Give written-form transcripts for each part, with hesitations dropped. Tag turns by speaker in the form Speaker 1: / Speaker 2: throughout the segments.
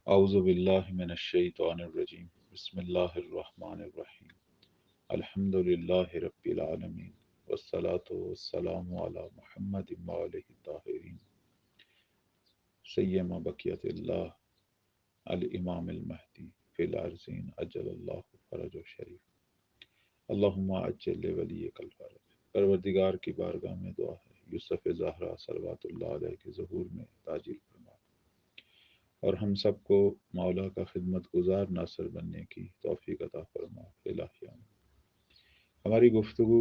Speaker 1: اعوذ باللہ من الشیطان الرجیم بسم اللہ الرحمن الرحیم الحمد للہ رب العالمین والصلاة والسلام علی محمد وآلہ الطاہرین سیما بقیت اللہ الامام المہدی فی الارضین اجل اللہ فرج شریف اللہم اجل ولیک الفرج۔ پروردگار کی بارگاہ میں دعا ہے یوسف زہرا صلوات اللہ علیہ کے ظہور میں تاجیل فرما اور ہم سب کو مولا کا خدمت گزار ناصر بننے کی توفیق عطا فرما الہی آمین۔ ہماری گفتگو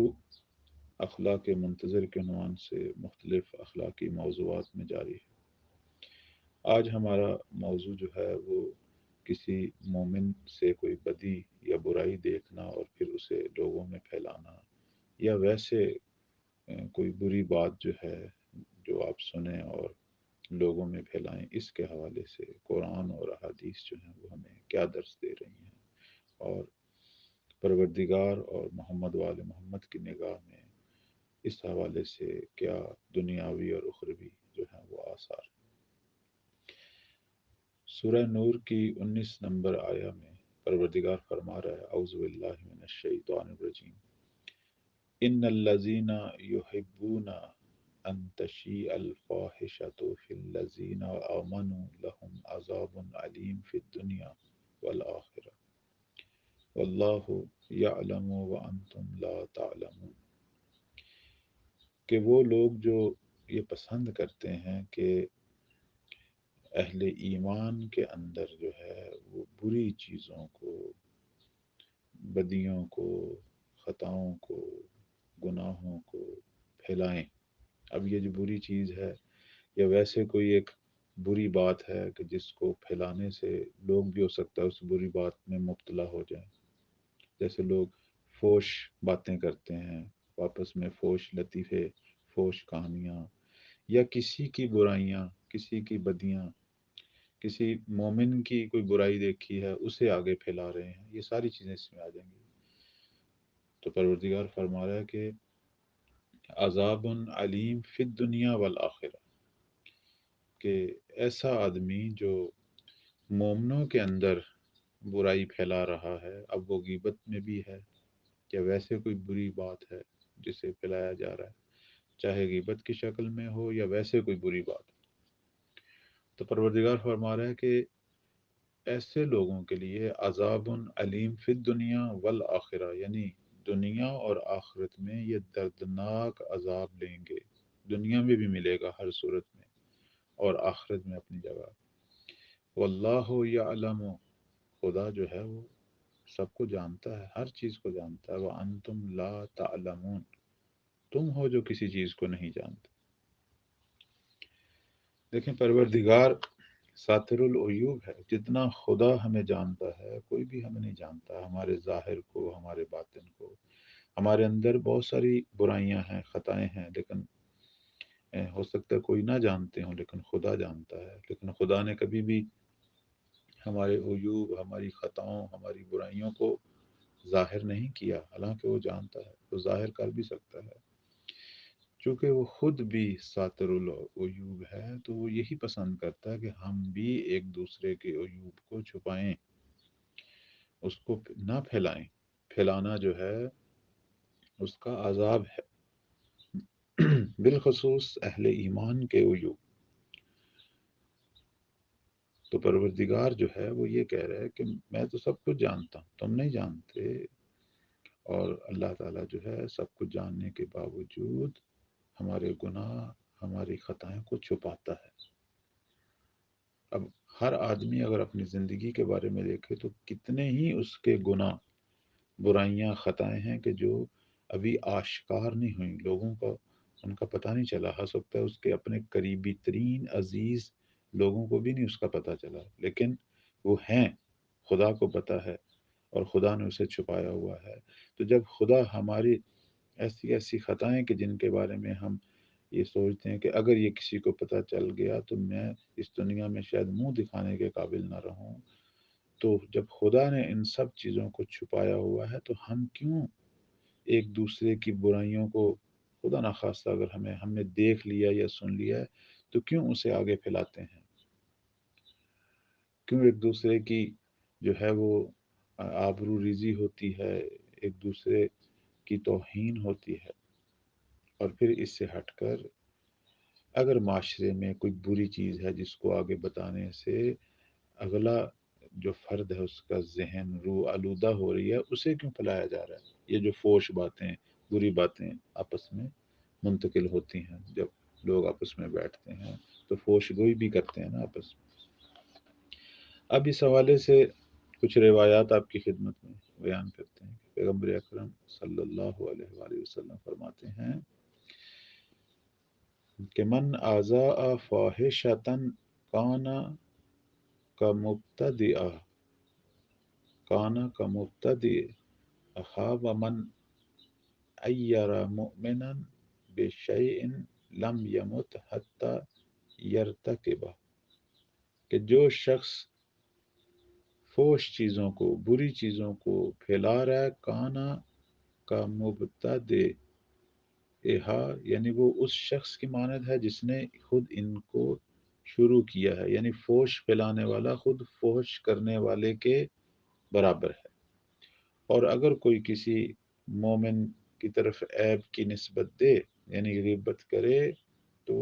Speaker 1: اخلاق منتظر کے عنوان سے مختلف اخلاقی موضوعات میں جاری ہے۔ آج ہمارا موضوع جو ہے وہ کسی مومن سے کوئی بدی یا برائی دیکھنا اور پھر اسے لوگوں میں پھیلانا، یا ویسے کوئی بری بات جو ہے جو آپ سنیں اور لوگوں میں پھیلائیں، اس کے حوالے سے قرآن اور احادیث جو ہیں وہ ہمیں کیا درس دے رہی ہیں، اور پروردگار اور محمد وال محمد کی نگاہ میں اس حوالے سے کیا دنیاوی اور اخروی جو ہیں وہ آثار ہیں۔ سورہ نور کی 19 نمبر آیا میں پروردگار فرما رہا ہے اعوذ باللہ من الشیطان الرجیم ان الذین یحبون ان تشیع الفاحشۃ فی الذین آمنوا لهم عذاب علیم فی الدنیا والآخرہ واللہ یعلم وانتم لا تعلمون، کہ وہ لوگ جو یہ پسند کرتے ہیں کہ اہل ایمان کے اندر جو ہے وہ بری چیزوں کو، بدیوں کو، خطاؤں کو، گناہوں کو پھیلائیں۔ اب یہ جو بری چیز ہے یا ویسے کوئی ایک بری بات ہے کہ جس کو پھیلانے سے لوگ بھی ہو سکتا ہے اس بری بات میں مبتلا ہو جائیں، جیسے لوگ فوش باتیں کرتے ہیں، آپس میں فوش لطیفے، فوش کہانیاں، یا کسی کی برائیاں، کسی کی بدیاں، کسی مومن کی کوئی برائی دیکھی ہے اسے آگے پھیلا رہے ہیں، یہ ساری چیزیں اس میں آ جائیں گی۔ تو پروردگار فرما رہا ہے کہ عذاب علیم فی الدنیا والآخرہ، کہ ایسا آدمی جو مومنوں کے اندر برائی پھیلا رہا ہے، اب وہ غیبت میں بھی ہے یا ویسے کوئی بری بات ہے جسے پھیلایا جا رہا ہے، چاہے غیبت کی شکل میں ہو یا ویسے کوئی بری بات، تو پروردگار فرما رہا ہے کہ ایسے لوگوں کے لیے عذاب علیم فی الدنیا والآخرہ، یعنی دنیا اور آخرت میں یہ دردناک عذاب لیں گے، دنیا میں بھی ملے گا ہر صورت میں اور آخرت میں اپنی جگہ۔ واللہ یعلم، خدا جو ہے وہ سب کو جانتا ہے، ہر چیز کو جانتا ہے، وانتم لا تعلمون، تم ہو جو کسی چیز کو نہیں جانتے۔ دیکھیں پروردگار ساتر العیوب ہے، جتنا خدا ہمیں جانتا ہے کوئی بھی ہمیں نہیں جانتا، ہمارے ظاہر کو، ہمارے باطن کو۔ ہمارے اندر بہت ساری برائیاں ہیں، خطائیں ہیں، لیکن ہو سکتا ہے کوئی نہ جانتے ہوں لیکن خدا جانتا ہے، لیکن خدا نے کبھی بھی ہمارے عیوب، ہماری خطاؤں، ہماری برائیوں کو ظاہر نہیں کیا، حالانکہ وہ جانتا ہے، وہ ظاہر کر بھی سکتا ہے۔ چونکہ وہ خود بھی ساتر العیوب ہے تو وہ یہی پسند کرتا ہے کہ ہم بھی ایک دوسرے کے عیوب کو چھپائیں، اس کو نہ پھیلائیں۔ پھیلانا جو ہے اس کا عذاب ہے، بالخصوص اہل ایمان کے عیوب۔ تو پروردگار جو ہے وہ یہ کہہ رہا ہے کہ میں تو سب کچھ جانتا ہوں، تم نہیں جانتے، اور اللہ تعالیٰ جو ہے سب کچھ جاننے کے باوجود ہمارے گناہ، ہماری خطائیں کو چھپاتا ہے۔ اب ہر آدمی اگر اپنی زندگی کے بارے میں دیکھے تو کتنے ہی اس کے گناہ، برائیاں، خطائیں ہیں کہ جو ابھی آشکار نہیں ہوئیں، لوگوں کو ان کا پتہ نہیں چلا، ہو سکتا ہے اس کے اپنے قریبی ترین عزیز لوگوں کو بھی نہیں اس کا پتہ چلا، لیکن وہ ہیں، خدا کو پتہ ہے، اور خدا نے اسے چھپایا ہوا ہے۔ تو جب خدا ہماری ایسی ایسی خطائیں کہ جن کے بارے میں ہم یہ سوچتے ہیں کہ اگر یہ کسی کو پتہ چل گیا تو میں اس دنیا میں شاید منہ دکھانے کے قابل نہ رہوں، تو جب خدا نے ان سب چیزوں کو چھپایا ہوا ہے تو ہم کیوں ایک دوسرے کی برائیوں کو، خدا نخواستہ اگر ہم نے دیکھ لیا یا سن لیا ہے تو کیوں اسے آگے پھیلاتے ہیں؟ کیوں ایک دوسرے کی جو ہے وہ آبرو ریزی ہوتی ہے، ایک دوسرے کی توہین ہوتی ہے؟ اور پھر اس سے ہٹ کر اگر معاشرے میں کوئی بری چیز ہے جس کو آگے بتانے سے اگلا جو فرد ہے اس کا ذہن روح آلودہ ہو رہی ہے، اسے کیوں پھیلایا جا رہا ہے؟ یہ جو فوش باتیں، بری باتیں آپس میں منتقل ہوتی ہیں، جب لوگ آپس میں بیٹھتے ہیں تو فوش گوئی بھی کرتے ہیں نا آپس میں۔ اب اس حوالے سے کچھ روایات آپ کی خدمت میں بیان کرتے ہیں۔ پیغمبر اکرم صلی اللہ علیہ وآلہ وسلم فرماتے ہیں کہ من آزاء فاحشۃ کان کمبتدئ اخاب من عیر مؤمنا بشیء لم یمت حتی یرتکبہ، کہ جو شخص فوش چیزوں کو، بری چیزوں کو پھیلا رہا ہے، کانا کا مبتدئ، یعنی وہ اس شخص کی مانند ہے جس نے خود ان کو شروع کیا ہے، یعنی فوش پھیلانے والا خود فوش کرنے والے کے برابر ہے۔ اور اگر کوئی کسی مومن کی طرف عیب کی نسبت دے، یعنی غیبت کرے، تو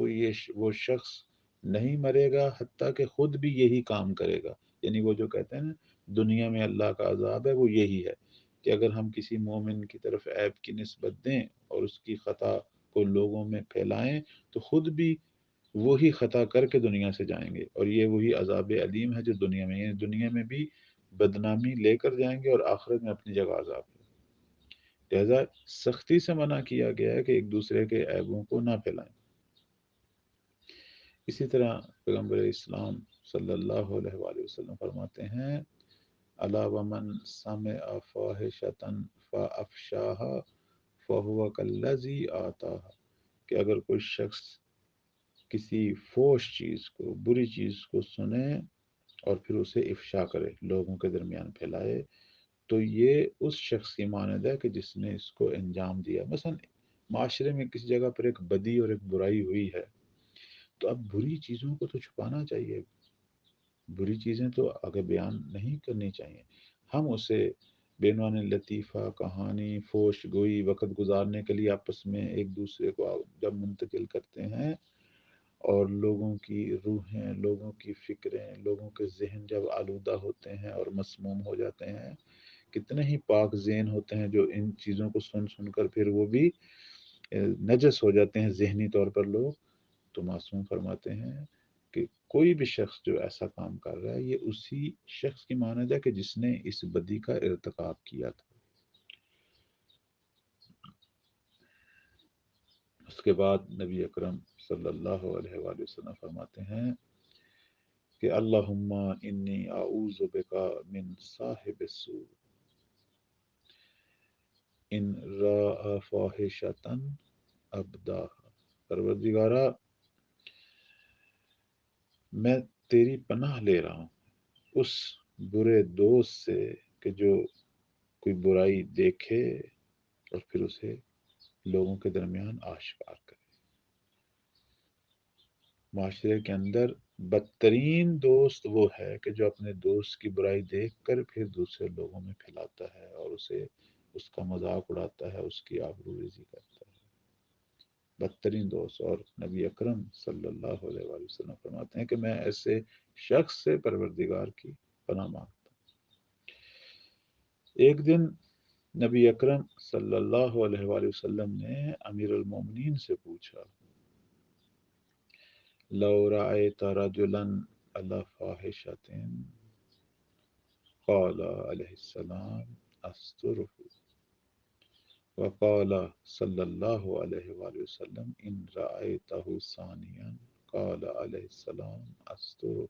Speaker 1: وہ شخص نہیں مرے گا حتیٰ کہ خود بھی یہی کام کرے گا۔ یعنی وہ جو کہتے ہیں نا دنیا میں اللہ کا عذاب ہے، وہ یہی ہے کہ اگر ہم کسی مومن کی طرف عیب کی نسبت دیں اور اس کی خطا کو لوگوں میں پھیلائیں تو خود بھی وہی خطا کر کے دنیا سے جائیں گے، اور یہ وہی عذاب علیم ہے جو دنیا میں، یعنی دنیا میں بھی بدنامی لے کر جائیں گے اور آخرت میں اپنی جگہ عذاب ہے۔ لہذا سختی سے منع کیا گیا ہے کہ ایک دوسرے کے عیبوں کو نہ پھیلائیں۔ اسی طرح پیغمبر اسلام صلی اللہ علیہ وآلہ وسلم فرماتے ہیں الا ومن سمع فاحشۃ فافشاها فهو كالذي آتاها، کہ اگر کوئی شخص کسی فوش چیز کو، بری چیز کو سنے اور پھر اسے افشا کرے، لوگوں کے درمیان پھیلائے، تو یہ اس شخص کی مانند ہے کہ جس نے اس کو انجام دیا۔ مثلا معاشرے میں کسی جگہ پر ایک بدی اور ایک برائی ہوئی ہے، تو اب بری چیزوں کو تو چھپانا چاہیے، بری چیزیں تو آگے بیان نہیں کرنی چاہیے۔ ہم اسے بعنوان لطیفہ، کہانی، فوش گوئی، وقت گزارنے کے لیے آپس میں ایک دوسرے کو جب منتقل کرتے ہیں، اور لوگوں کی روحیں، لوگوں کی فکریں، لوگوں کے ذہن جب آلودہ ہوتے ہیں اور مسموم ہو جاتے ہیں، کتنے ہی پاک ذہن ہوتے ہیں جو ان چیزوں کو سن سن کر پھر وہ بھی نجس ہو جاتے ہیں ذہنی طور پر لوگ۔ تو معصوم فرماتے ہیں کہ کوئی بھی شخص جو ایسا کام کر رہا ہے، یہ اسی شخص کی مانند ہے کہ جس نے اس بدی کا ارتکاب کیا تھا۔ اس کے بعد نبی اکرم صلی اللہ علیہ وآلہ وسلم فرماتے ہیں کہ اللہم انی اعوذ بک من صاحب السوء ان راء فاحشۃ ابداها، پروردگارا میں تیری پناہ لے رہا ہوں اس برے دوست سے کہ جو کوئی برائی دیکھے اور پھر اسے لوگوں کے درمیان آشکار کرے۔ معاشرے کے اندر بدترین دوست وہ ہے کہ جو اپنے دوست کی برائی دیکھ کر پھر دوسرے لوگوں میں پھیلاتا ہے اور اسے اس کا مذاق اڑاتا ہے، اس کی آبرو ریزی کرتا ہے۔ بدترین دوست، اور نبی اکرم صلی اللہ علیہ وآلہ وسلم فرماتے ہیں کہ میں ایسے شخص سے پروردگار کی پناہ مانگتا ہوں۔ ایک دن نبی اکرم صلی اللہ علیہ وآلہ وسلم نے امیر المومنین سے پوچھا لو رأیت رجلا علی فاحشۃ قال علیہ السلام استرہ، وقال صلی اللہ علیہ وآلہ وسلم ان رأیتہ ثانیا قال علیہ السلام استرہ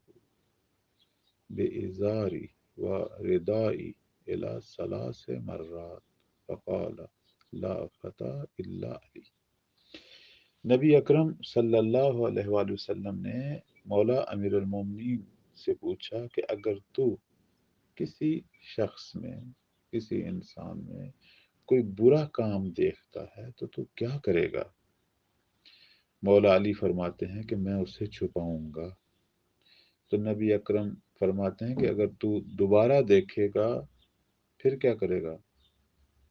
Speaker 1: بإزاری وردائی الی ثلاث مرات فقال لا فتح الا علی۔ نبی اکرم صلی اللہ علیہ وآلہ وسلم نے مولا امیر المومنین سے پوچھا کہ اگر تو کسی شخص میں، کسی انسان میں کوئی برا کام دیکھتا ہے تو کیا کرے گا؟ مولا علی فرماتے ہیں کہ میں اسے چھپاؤں گا۔ تو نبی اکرم فرماتے ہیں کہ اگر تو دوبارہ دیکھے گا پھر کیا کرے گا؟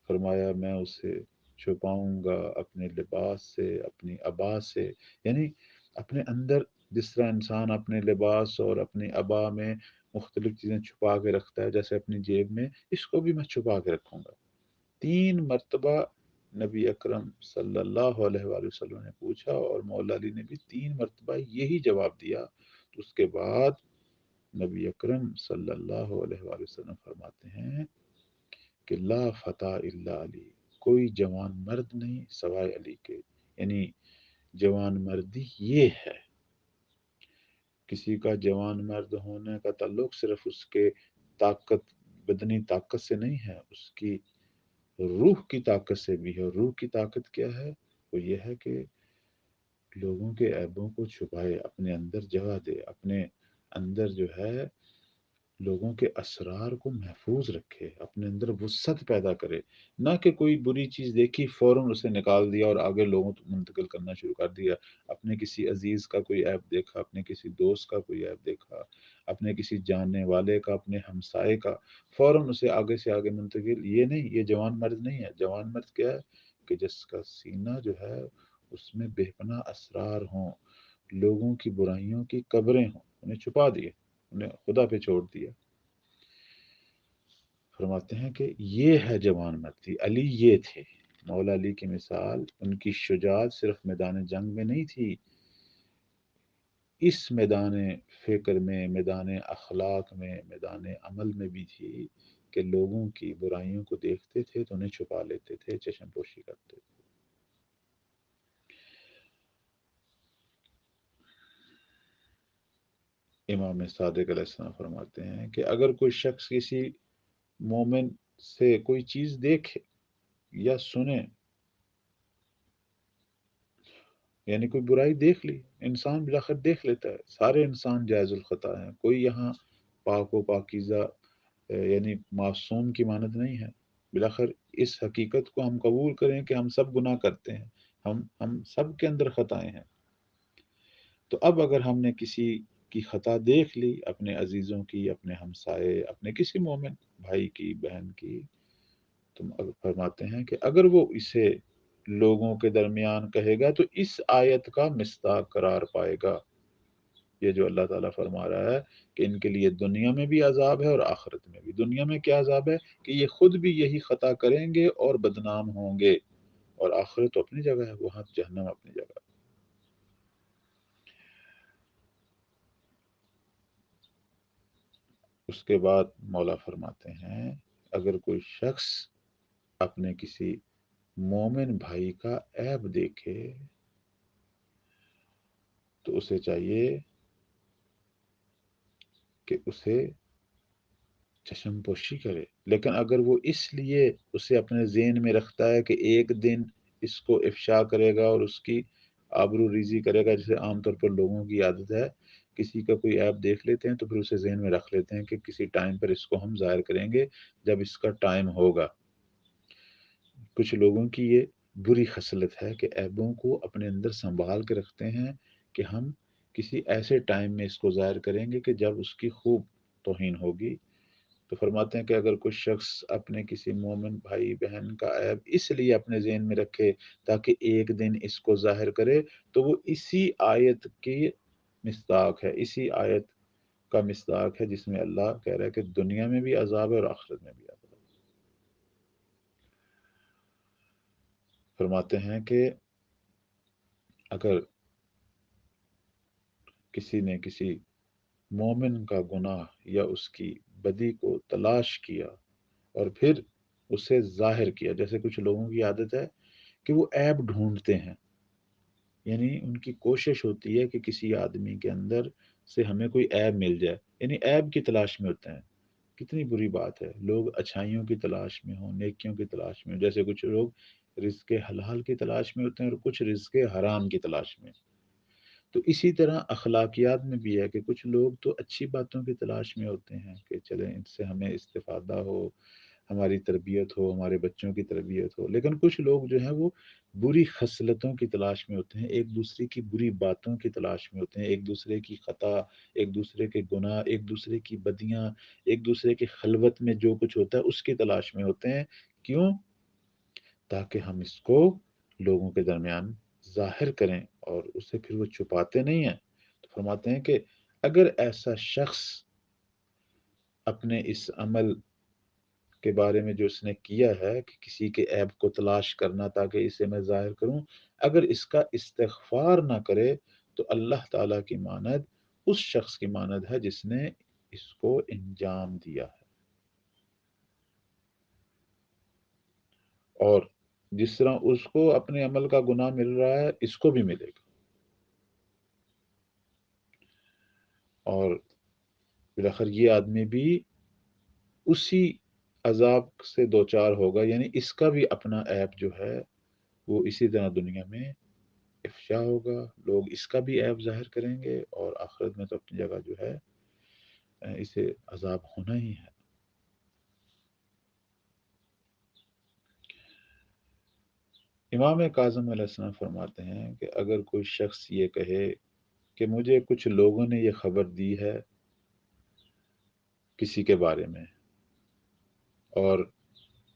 Speaker 1: فرمایا میں اسے چھپاؤں گا اپنے لباس سے، اپنی عبا سے، یعنی اپنے اندر جس طرح انسان اپنے لباس اور اپنی عبا میں مختلف چیزیں چھپا کے رکھتا ہے، جیسے اپنی جیب میں، اس کو بھی میں چھپا کے رکھوں گا۔ 3 مرتبہ نبی اکرم صلی اللہ علیہ وآلہ وسلم نے پوچھا اور مولا علی نے بھی 3 مرتبہ یہی جواب دیا۔ تو اس کے بعد نبی اکرم صلی اللہ علیہ وآلہ وسلم فرماتے ہیں کہ لا فتح الا علی، کوئی جوان مرد نہیں سوائے علی کے، یعنی جوان مردی یہ ہے۔ کسی کا جوان مرد ہونے کا تعلق صرف اس کے طاقت، بدنی طاقت سے نہیں ہے، اس کی روح کی طاقت سے بھی ہے۔ روح کی طاقت کیا ہے؟ وہ یہ ہے کہ لوگوں کے عیبوں کو چھپائے، اپنے اندر جگہ دے، اپنے اندر جو ہے لوگوں کے اسرار کو محفوظ رکھے، اپنے اندر وسعت پیدا کرے، نہ کہ کوئی بری چیز دیکھی فوراً اسے نکال دیا اور آگے لوگوں تک منتقل کرنا شروع کر دیا۔ اپنے کسی عزیز کا کوئی عیب دیکھا، اپنے کسی دوست کا کوئی عیب دیکھا، اپنے کسی جاننے والے کا، اپنے ہمسائے کا، فوراً اسے آگے سے آگے منتقل، یہ نہیں، یہ جوان مرد نہیں ہے۔ جوان مرد کیا ہے؟ کہ جس کا سینہ جو ہے اس میں بے پناہ اسرار ہوں، لوگوں کی برائیوں کی قبریں ہوں، انہیں چھپا دیے، انہیں خدا پہ چھوڑ دیا۔ فرماتے ہیں کہ یہ ہے جوان مردی، علی یہ تھے۔ مولا علی کی مثال، ان کی شجاعت صرف میدان جنگ میں نہیں تھی، اس میدان فکر میں، میدان اخلاق میں، میدان عمل میں بھی تھی کہ لوگوں کی برائیوں کو دیکھتے تھے تو انہیں چھپا لیتے تھے، چشم پوشی کرتے تھے۔ امام صادق علیہ السلام فرماتے ہیں کہ اگر کوئی شخص کسی مومن سے کوئی چیز دیکھے یا سنے، یعنی کوئی برائی دیکھ لی، انسان بلاخر دیکھ لیتا ہے، سارے انسان جائز الخطا ہیں، کوئی یہاں پاک و پاکیزہ یعنی معصوم کی مانند نہیں ہے۔ بلاخر اس حقیقت کو ہم قبول کریں کہ ہم سب گناہ کرتے ہیں، ہم سب کے اندر خطائیں ہیں۔ تو اب اگر ہم نے کسی کی خطا دیکھ لی، اپنے عزیزوں کی، اپنے ہمسائے، اپنے کسی مومن بھائی کی، بہن کی، تو فرماتے ہیں کہ اگر وہ اسے لوگوں کے درمیان کہے گا تو اس آیت کا مصداق قرار پائے گا، یہ جو اللہ تعالیٰ فرما رہا ہے کہ ان کے لیے دنیا میں بھی عذاب ہے اور آخرت میں بھی۔ دنیا میں کیا عذاب ہے؟ کہ یہ خود بھی یہی خطا کریں گے اور بدنام ہوں گے، اور آخرت تو اپنی جگہ ہے، وہاں جہنم اپنی جگہ ہے۔ اس کے بعد مولا فرماتے ہیں اگر کوئی شخص اپنے کسی مومن بھائی کا عیب دیکھے تو اسے چاہیے کہ اسے چشم پوشی کرے، لیکن اگر وہ اس لیے اسے اپنے ذہن میں رکھتا ہے کہ ایک دن اس کو افشا کرے گا اور اس کی آبرو ریزی کرے گا، جسے عام طور پر لوگوں کی عادت ہے، کسی کا کوئی ایپ دیکھ لیتے ہیں تو پھر اسے ذہن میں رکھ لیتے ہیں کہ کسی ٹائم پر اس کو ہم ظاہر کریں گے جب اس کا ٹائم ہوگا۔ کچھ لوگوں کی یہ بری خصلت ہے کہ عیبوں کو اپنے اندر سنبھال کے رکھتے ہیں کہ ہم کسی ایسے ٹائم میں اس کو ظاہر کریں گے کہ جب اس کی خوب توہین ہوگی۔ تو فرماتے ہیں کہ اگر کوئی شخص اپنے کسی مومن بھائی بہن کا عیب اس لیے اپنے ذہن میں رکھے تاکہ ایک دن اس کو ظاہر کرے، تو وہ اسی آیت کی مصداق ہے، اسی آیت کا مصداق ہے جس میں اللہ کہہ رہا ہے کہ دنیا میں بھی عذاب ہے اور آخرت میں بھی عذاب ہے۔ فرماتے ہیں کہ اگر کسی نے کسی مومن کا گناہ یا اس کی بدی کو تلاش کیا اور پھر اسے ظاہر کیا، جیسے کچھ لوگوں کی عادت ہے کہ وہ عیب ڈھونڈتے ہیں، یعنی ان کی کوشش ہوتی ہے کہ کسی آدمی کے اندر سے ہمیں کوئی عیب مل جائے، یعنی عیب کی تلاش میں ہوتے ہیں۔ کتنی بری بات ہے، لوگ اچھائیوں کی تلاش میں ہوں، نیکیوں کی تلاش میں ہوں، جیسے کچھ لوگ رزق حلال کی تلاش میں ہوتے ہیں اور کچھ رزق حرام کی تلاش میں۔ تو اسی طرح اخلاقیات میں بھی ہے کہ کچھ لوگ تو اچھی باتوں کی تلاش میں ہوتے ہیں کہ چلیں ان سے ہمیں استفادہ ہو، ہماری تربیت ہو، ہمارے بچوں کی تربیت ہو، لیکن کچھ لوگ جو ہیں وہ بری خصلتوں کی تلاش میں ہوتے ہیں، ایک دوسرے کی بری باتوں کی تلاش میں ہوتے ہیں، ایک دوسرے کی خطا، ایک دوسرے کے گناہ، ایک دوسرے کی بدیاں، ایک دوسرے کی خلوت میں جو کچھ ہوتا ہے اس کی تلاش میں ہوتے ہیں۔ کیوں؟ تاکہ ہم اس کو لوگوں کے درمیان ظاہر کریں، اور اسے پھر وہ چھپاتے نہیں ہیں۔ تو فرماتے ہیں کہ اگر ایسا شخص اپنے اس عمل کے بارے میں جو اس نے کیا ہے کہ کسی کے عیب کو تلاش کرنا تاکہ اسے میں ظاہر کروں، اگر اس کا استغفار نہ کرے تو اللہ تعالیٰ کی مانند اس شخص کی مانند ہے جس نے اس کو انجام دیا ہے، اور جس طرح اس کو اپنے عمل کا گناہ مل رہا ہے اس کو بھی ملے گا، اور بالآخر یہ آدمی بھی اسی عذاب سے دوچار ہوگا، یعنی اس کا بھی اپنا عیب جو ہے وہ اسی طرح دنیا میں افشا ہوگا، لوگ اس کا بھی عیب ظاہر کریں گے، اور آخرت میں تو اپنی جگہ جو ہے اسے عذاب ہونا ہی ہے۔ امام کاظم علیہ السلام فرماتے ہیں کہ اگر کوئی شخص یہ کہے کہ مجھے کچھ لوگوں نے یہ خبر دی ہے کسی کے بارے میں، اور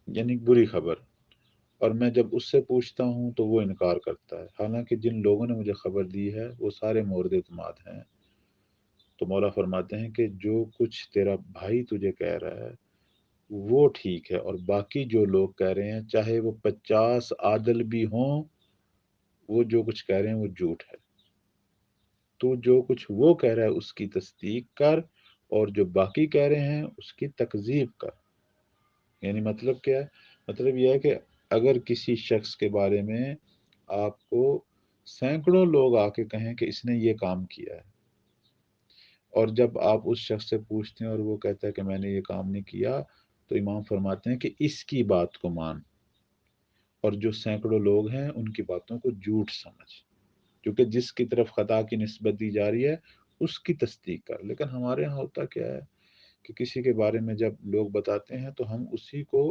Speaker 1: یعنی بری خبر، اور میں جب اس سے پوچھتا ہوں تو وہ انکار کرتا ہے، حالانکہ جن لوگوں نے مجھے خبر دی ہے وہ سارے مورد اعتماد ہیں، تو مولا فرماتے ہیں کہ جو کچھ تیرا بھائی تجھے کہہ رہا ہے وہ ٹھیک ہے، اور باقی جو لوگ کہہ رہے ہیں چاہے وہ 50 عادل بھی ہوں، وہ جو کچھ کہہ رہے ہیں وہ جھوٹ ہے۔ تو جو کچھ وہ کہہ رہا ہے اس کی تصدیق کر، اور جو باقی کہہ رہے ہیں اس کی تکذیب کر۔ یعنی مطلب کیا ہے؟ مطلب یہ ہے کہ اگر کسی شخص کے بارے میں آپ کو سینکڑوں لوگ آ کے کہیں کہ اس نے یہ کام کیا ہے، اور جب آپ اس شخص سے پوچھتے ہیں اور وہ کہتا ہے کہ میں نے یہ کام نہیں کیا، تو امام فرماتے ہیں کہ اس کی بات کو مان، اور جو سینکڑوں لوگ ہیں ان کی باتوں کو جھوٹ سمجھ، کیونکہ جس کی طرف خطا کی نسبت دی جا رہی ہے اس کی تصدیق کر۔ لیکن ہمارے ہاں ہوتا کیا ہے کہ کسی کے بارے میں جب لوگ بتاتے ہیں تو ہم اسی کو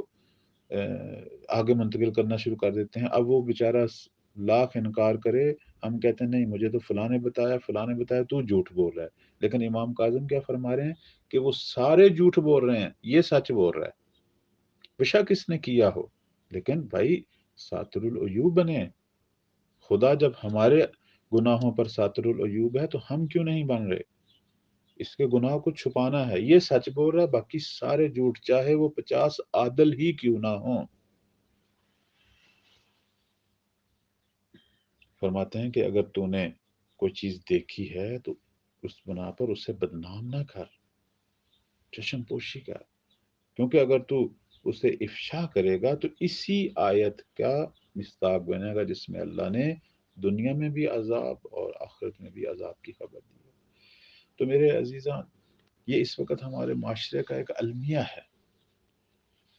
Speaker 1: آگے منتقل کرنا شروع کر دیتے ہیں، اب وہ بیچارہ لاکھ انکار کرے، ہم کہتے ہیں نہیں مجھے تو فلاں نے بتایا، فلاں نے بتایا، تو جھوٹ بول رہا ہے۔ لیکن امام کاظم کیا فرما رہے ہیں کہ وہ سارے جھوٹ بول رہے ہیں، یہ سچ بول رہا ہے، بشک اس نے کیا ہو، لیکن بھائی ساتر العیوب بنے۔ خدا جب ہمارے گناہوں پر ساتر العیوب ہے تو ہم کیوں نہیں بن رہے؟ اس کے گناہ کو چھپانا ہے، یہ سچ بول رہا ہے، باقی سارے جھوٹ، چاہے وہ 50 عادل ہی کیوں نہ ہوں۔ فرماتے ہیں کہ اگر تو نے کوئی چیز دیکھی ہے تو اس بنا پر اسے بدنام نہ کر، چشم پوشی کر، کیونکہ اگر تو اسے افشا کرے گا تو اسی آیت کا مصداق بنے گا جس میں اللہ نے دنیا میں بھی عذاب اور آخرت میں بھی عذاب کی خبر دی ہے۔ تو میرے عزیزان، یہ اس وقت ہمارے معاشرے کا ایک المیہ ہے،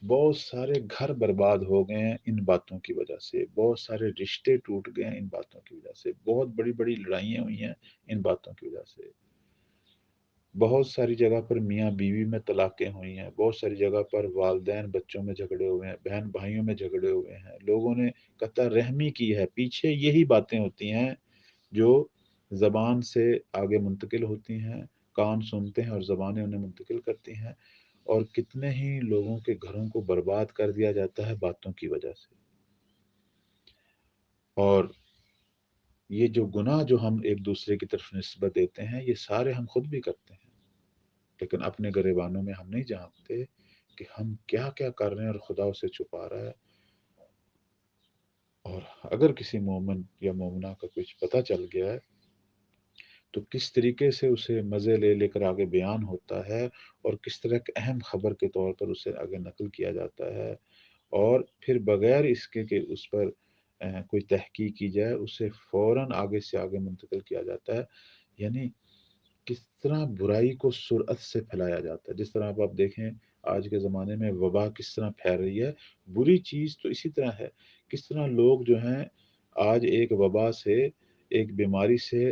Speaker 1: بہت سارے گھر برباد ہو گئے ہیں ان باتوں کی وجہ سے، بہت سارے رشتے ٹوٹ گئے ہیں ان باتوں کی وجہ سے، بہت بڑی بڑی لڑائیاں ہوئی ہیں ان باتوں کی وجہ سے، بہت ساری جگہ پر میاں بیوی میں طلاقیں ہوئی ہیں، بہت ساری جگہ پر والدین بچوں میں جھگڑے ہوئے ہیں، بہن بھائیوں میں جھگڑے ہوئے ہیں، لوگوں نے قطع رحمی کی ہے، پیچھے یہی باتیں ہوتی ہیں جو زبان سے آگے منتقل ہوتی ہیں، کان سنتے ہیں اور زبانیں انہیں منتقل کرتی ہیں، اور کتنے ہی لوگوں کے گھروں کو برباد کر دیا جاتا ہے باتوں کی وجہ سے۔ اور یہ جو گناہ جو ہم ایک دوسرے کی طرف نسبت دیتے ہیں یہ سارے ہم خود بھی کرتے ہیں، لیکن اپنے گریبانوں میں ہم نہیں جانتے کہ ہم کیا کیا کر رہے ہیں اور خدا اسے چھپا رہا ہے۔ اور اگر کسی مومن یا مومنہ کا کچھ پتہ چل گیا ہے تو کس طریقے سے اسے مزے لے لے کر آگے بیان ہوتا ہے، اور کس طرح ایک اہم خبر کے طور پر اسے آگے نقل کیا جاتا ہے، اور پھر بغیر اس کے کہ اس پر کوئی تحقیق کی جائے اسے فوراً آگے سے آگے منتقل کیا جاتا ہے۔ یعنی کس طرح برائی کو سرعت سے پھیلایا جاتا ہے، جس طرح آپ دیکھیں آج کے زمانے میں وبا کس طرح پھیل رہی ہے، بری چیز تو اسی طرح ہے، کس طرح لوگ جو ہیں آج ایک وبا سے، ایک بیماری سے،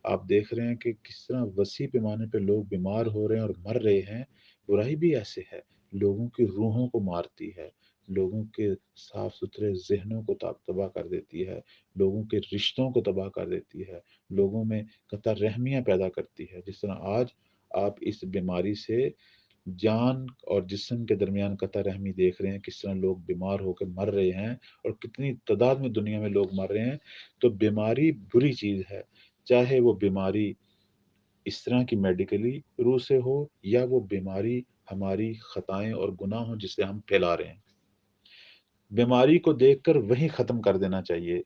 Speaker 1: آپ دیکھ رہے ہیں کہ کس طرح وسیع پیمانے پہ لوگ بیمار ہو رہے ہیں اور مر رہے ہیں، برائی بھی ایسے ہے، لوگوں کی روحوں کو مارتی ہے، لوگوں کے صاف ستھرے ذہنوں کو تباہ کر دیتی ہے، لوگوں کے رشتوں کو تباہ کر دیتی ہے، لوگوں میں قطع رحمیاں پیدا کرتی ہے۔ جس طرح آج آپ اس بیماری سے جان اور جسم کے درمیان قطع رحمی دیکھ رہے ہیں، کس طرح لوگ بیمار ہو کے مر رہے ہیں اور کتنی تعداد میں دنیا میں لوگ مر رہے ہیں۔ تو بیماری بری چیز ہے، چاہے وہ بیماری اس طرح کی میڈیکلی روح سے ہو یا وہ بیماری ہماری خطائیں اور گناہ ہوں جسے ہم پھیلا رہے ہیں۔ بیماری کو دیکھ کر وہیں ختم کر دینا چاہیے،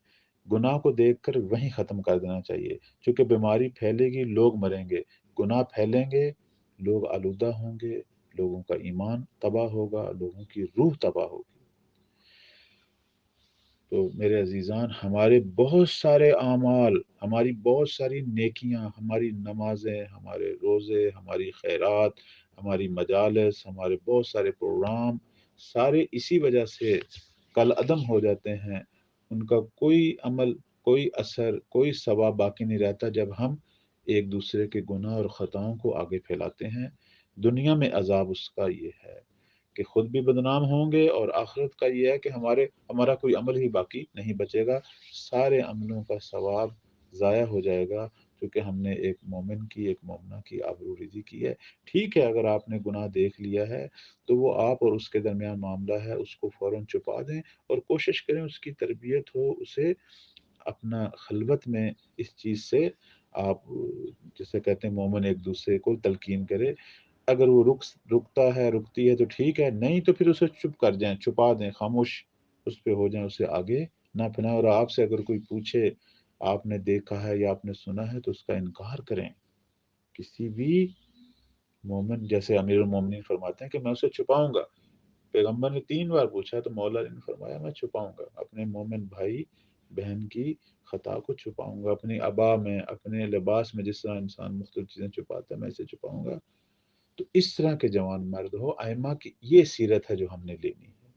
Speaker 1: گناہ کو دیکھ کر وہیں ختم کر دینا چاہیے، کیونکہ بیماری پھیلے گی لوگ مریں گے، گناہ پھیلیں گے لوگ آلودہ ہوں گے، لوگوں کا ایمان تباہ ہوگا، لوگوں کی روح تباہ ہوگی۔ تو میرے عزیزان، ہمارے بہت سارے اعمال، ہماری بہت ساری نیکیاں، ہماری نمازیں، ہمارے روزے، ہماری خیرات، ہماری مجالس، ہمارے بہت سارے پروگرام، سارے اسی وجہ سے کل عدم ہو جاتے ہیں۔ ان کا کوئی عمل، کوئی اثر، کوئی ثواب باقی نہیں رہتا جب ہم ایک دوسرے کے گناہ اور خطاؤں کو آگے پھیلاتے ہیں۔ دنیا میں عذاب اس کا یہ ہے کہ خود بھی بدنام ہوں گے، اور آخرت کا یہ ہے کہ ہمارا کوئی عمل ہی باقی نہیں بچے گا، سارے عملوں کا ثواب ضائع ہو جائے گا، کیونکہ ہم نے ایک مومن کی، ایک مومنہ کی آبروریزی کی ہے۔ ٹھیک ہے، اگر آپ نے گناہ دیکھ لیا ہے تو وہ آپ اور اس کے درمیان معاملہ ہے، اس کو فوراً چھپا دیں اور کوشش کریں اس کی تربیت ہو، اسے اپنا خلوت میں اس چیز سے آپ جسے کہتے ہیں مومن ایک دوسرے کو تلقین کرے۔ اگر وہ رکتا ہے، رکتی ہے تو ٹھیک ہے، نہیں تو پھر اسے چپ کر جائیں، چھپا دیں، خاموش اس پہ ہو جائیں، اسے آگے نہ پھیلائیں۔ اور آپ سے اگر کوئی پوچھے آپ نے دیکھا ہے یا آپ نے سنا ہے تو اس کا انکار کریں۔ کسی بھی مومن، جیسے امیر المومنین فرماتے ہیں کہ میں اسے چھپاؤں گا، پیغمبر نے 3 بار پوچھا تو مولا علی نے فرمایا میں چھپاؤں گا، اپنے مومن بھائی بہن کی خطا کو چھپاؤں گا، اپنی ابا میں، اپنے لباس میں، جس طرح انسان مختلف چیزیں چھپاتا ہے میں اسے چھپاؤں گا۔ تو اس طرح کے جوان مرد ہو، ائمہ کی یہ سیرت ہے جو ہم نے لینی ہے۔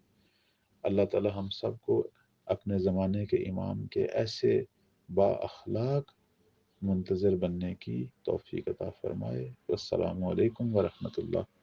Speaker 1: اللہ تعالی ہم سب کو اپنے زمانے کے امام کے ایسے با اخلاق منتظر بننے کی توفیق عطا فرمائے۔ والسلام علیکم ورحمۃ اللہ۔